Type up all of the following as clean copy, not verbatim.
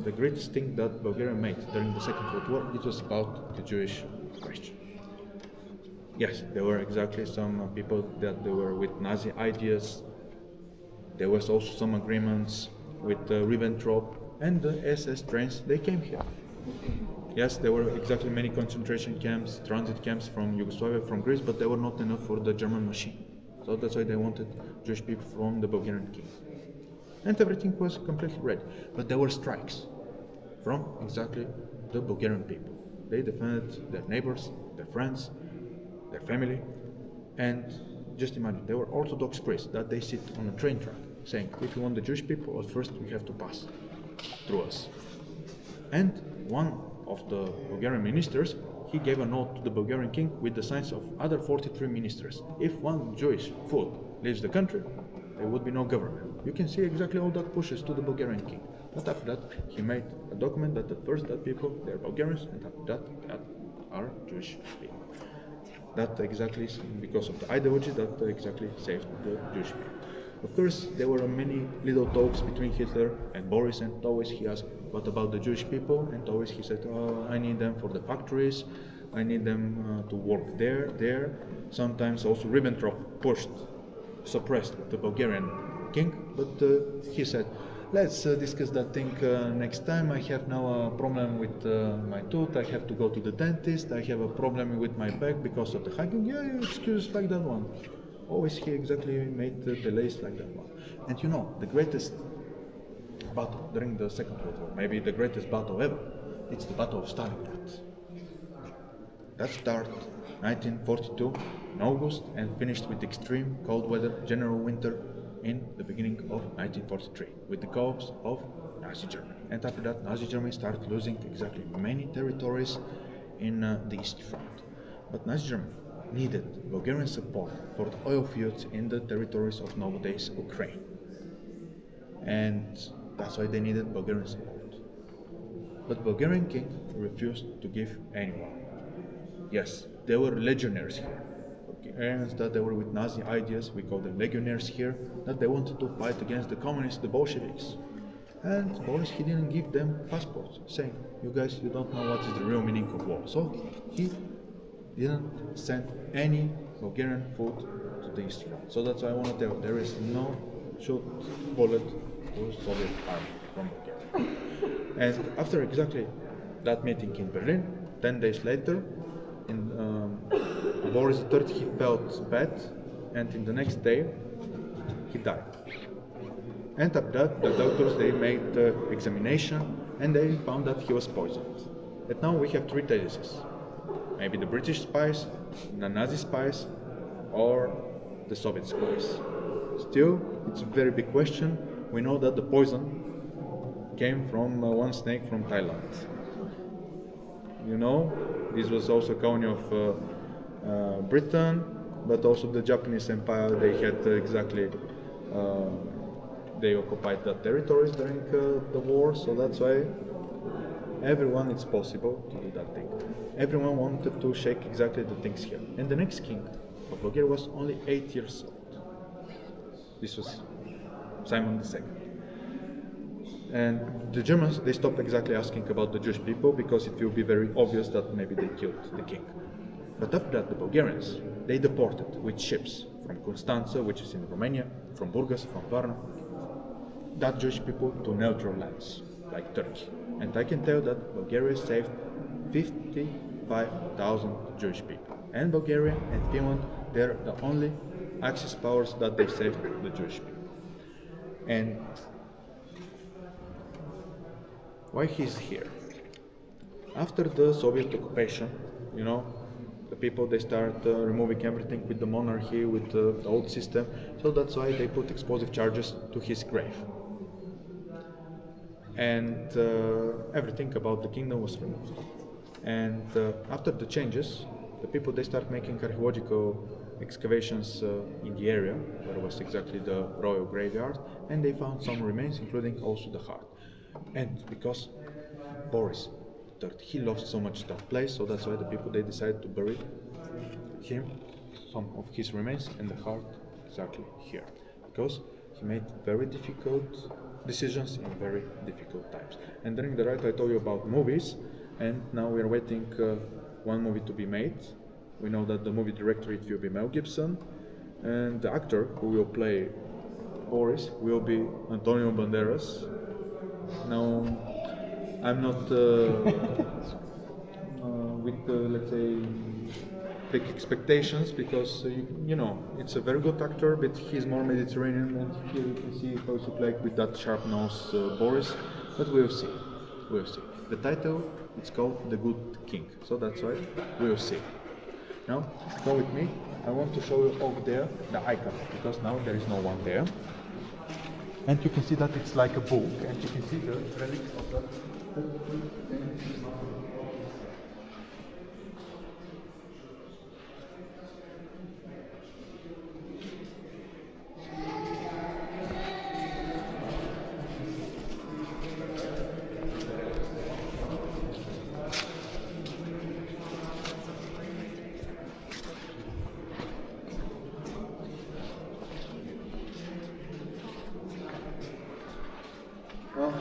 the greatest thing that Bulgaria made during the Second World War, it was about the Jewish question. Yes, there were exactly some people that they were with Nazi ideas. There was also some agreements with Ribbentrop and the SS trains. They came here. Yes, there were exactly many concentration camps, transit camps from Yugoslavia, from Greece, but they were not enough for the German machine. So that's why they wanted Jewish people from the Bulgarian king. And everything was completely ready. But there were strikes from exactly the Bulgarian people. They defended their neighbors, their friends, their family, and just imagine, they were Orthodox priests that they sit on a train track saying, if you want the Jewish people, at first we have to pass through us. And one of the Bulgarian ministers, he gave a note to the Bulgarian king with the signs of other 43 ministers. If one Jewish foot leaves the country, there would be no government. You can see exactly all that pushes to the Bulgarian king. But after that, he made a document that at first that people, they're Bulgarians, and after that are Jewish people. That exactly is because of the ideology that exactly saved the Jewish people. Of course, there were many little talks between Hitler and Boris, and always he asked, what about the Jewish people? And always he said, I need them for the factories, I need them to work there. Sometimes also Ribbentrop suppressed the Bulgarian king, but he said, let's discuss that thing next time. I have now a problem with my tooth, I have to go to the dentist, I have a problem with my back because of the hiking. Yeah, excuse like that one. Always he exactly made the delays like that one. And you know, the greatest battle during the Second World War, maybe the greatest battle ever, it's the Battle of Stalingrad. That started 1942 in August and finished with extreme cold weather, general winter in the beginning of 1943 with the collapse of Nazi Germany. And after that, Nazi Germany started losing exactly many territories in the East Front. But Nazi Germany needed Bulgarian support for the oil fields in the territories of nowadays Ukraine. And that's why they needed Bulgarian support. But Bulgarian king refused to give anyone. Yes, there were legionnaires here. Bulgarians that they were with Nazi ideas, we call them legionnaires here, that they wanted to fight against the communists, the Bolsheviks. And Boris, he didn't give them passports, saying, you guys, you don't know what is the real meaning of war. So he didn't send any Bulgarian food to the East Front. So that's why I want to tell you, there is no shot bullet to Soviet army from Bulgaria. And after exactly that meeting in Berlin, 10 days later, Boris III, he felt bad, and in the next day, he died. And after that, the doctors, they made the examination, and they found that he was poisoned. And now we have three theses. Maybe the British spies, the Nazi spies, or the Soviet spies. Still, it's a very big question. We know that the poison came from one snake from Thailand. You know, this was also a colony of Britain, but also the Japanese Empire, they had they occupied the territories during the war, so that's why everyone, it's possible to do that thing. Everyone wanted to shake exactly the things here. And the next king of Bulgaria was only 8 years old. This was Simon II. And the Germans, they stopped exactly asking about the Jewish people because it will be very obvious that maybe they killed the king. But after that, the Bulgarians, they deported with ships from Constanța, which is in Romania, from Burgas, from Varna, that Jewish people to neutral lands, like Turkey. And I can tell that Bulgaria saved 55,000 Jewish people. And Bulgaria and Finland, they're the only Axis powers that they saved the Jewish people. And why he's here? After the Soviet occupation, you know, the people, they start removing everything with the monarchy, with the old system. So that's why they put explosive charges to his grave. And everything about the kingdom was removed. And after the changes, the people, they start making archaeological excavations in the area where was exactly the royal graveyard, and they found some remains, including also the heart. And because Boris III, he loved so much that place, so that's why the people, they decided to bury him, some of his remains, and the heart exactly here, because He made very difficult decisions in very difficult times. And during the ride I told you about movies, and now we are waiting one movie to be made. We know that the movie director it will be Mel Gibson, and the actor who will play Boris will be Antonio Banderas. Now, I'm not with let's say big expectations because you know it's a very good actor, but he's more Mediterranean, and here you can see how he played with that sharp nose Boris. But we'll see, we'll see. The title it's called The Good King, so that's right. We'll see. Now, go with me. I want to show you over there the icon because now there is no one there. And you can see that it's like a book, and you can see the relics of that. Well,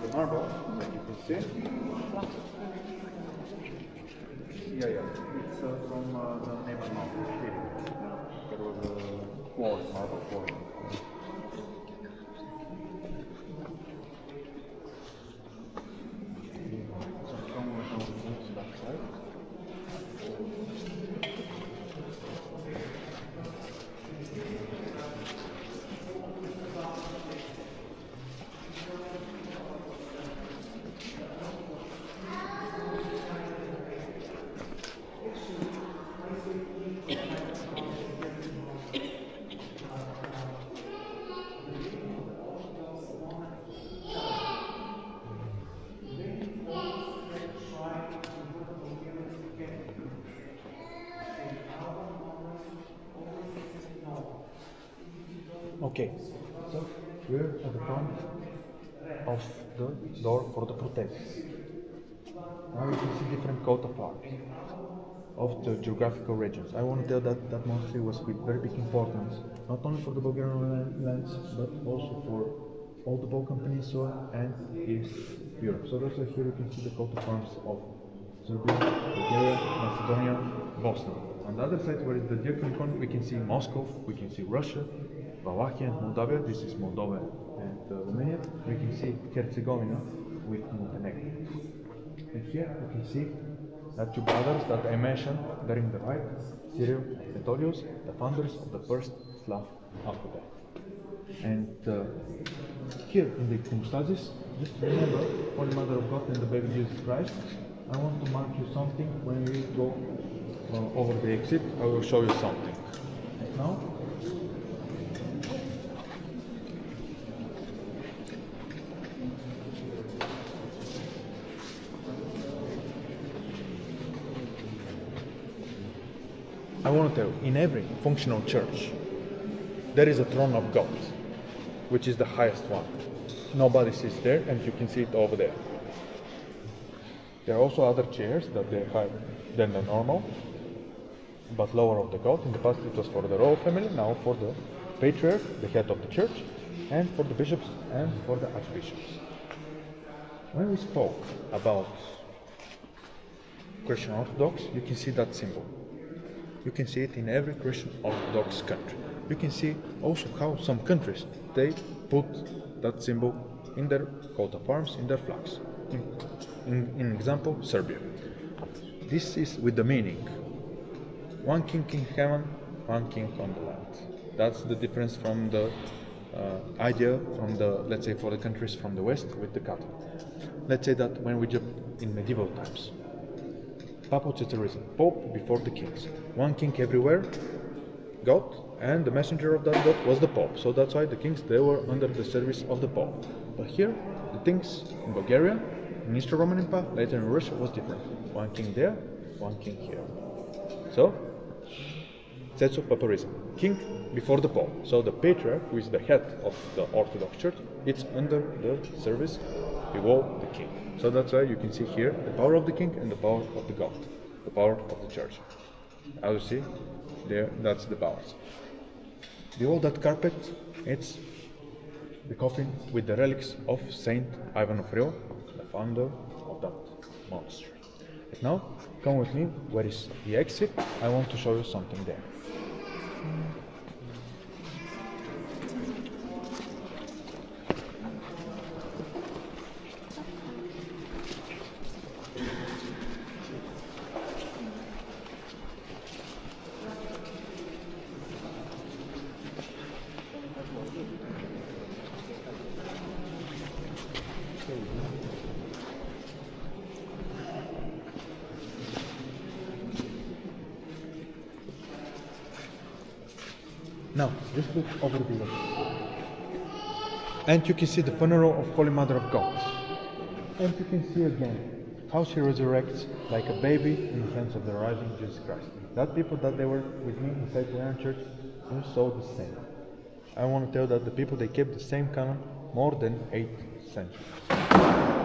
the marble that you can see. Yeah. It's from the neighbor mountain. There was a quartz, marble quartz. Okay, so we're at the front of the door for the protests. Now you can see different coat of arms of the geographical regions. I want to tell that monastery was with very big importance, not only for the Bulgarian lands, but also for all the Balkan Peninsula and East Europe. So that's why here you can see the coat of arms of Serbia, Bulgaria, Macedonia, Bosnia. On the other side, where is the diaconal icon, we can see Moscow, we can see Russia, Wallachia and Moldavia. This is Moldova and Romania. We can see Herzegovina with Montenegro. And here we can see that two brothers that I mentioned during the ride, Cyril and Methodius, the founders of the first Slav alphabet. And here in the iconostasis, just remember Holy Mother of God and the baby Jesus Christ. I want to mark you something when we go over the exit. I will show you something. Now, I want to tell you, in every functional church, there is a throne of God, which is the highest one. Nobody sits there, and you can see it over there. There are also other chairs that they're higher than the normal, but lower of the God. In the past it was for the royal family, now for the patriarch, the head of the church, and for the bishops and for the archbishops. When we spoke about Christian Orthodox, you can see that symbol. You can see it in every Christian Orthodox country. You can see also how some countries, they put that symbol in their coat of arms, in their flags. In example, Serbia. This is with the meaning, one king in heaven, one king on the land. That's the difference from the idea from the, let's say, for the countries from the West with the Catholic. Let's say that when we jump in medieval times, Papal Caesarism, Pope before the kings. One king everywhere, God, and the messenger of that God was the Pope. So that's why the kings, they were under the service of the Pope. But here, the things in Bulgaria, in Eastern Roman Empire, later in Russia, was different. One king there, one king here. So, Paparism, king before the Pope. So the patriarch, who is the head of the Orthodox Church, it's under the service below the king. So that's why you can see here the power of the king and the power of the God, the power of the church. As you see, there, that's the balance. Below that carpet, it's the coffin with the relics of Saint Ivan of Rio, the founder of that monastery. But now, come with me, where is the exit? I want to show you something there. Now, just look over below. And you can see the funeral of Holy Mother of God. And you can see again how she resurrects like a baby in the hands of the rising Jesus Christ. That people that they were with me inside the Iron Church saw the same. I want to tell that the people, they kept the same canon more than 8 centuries.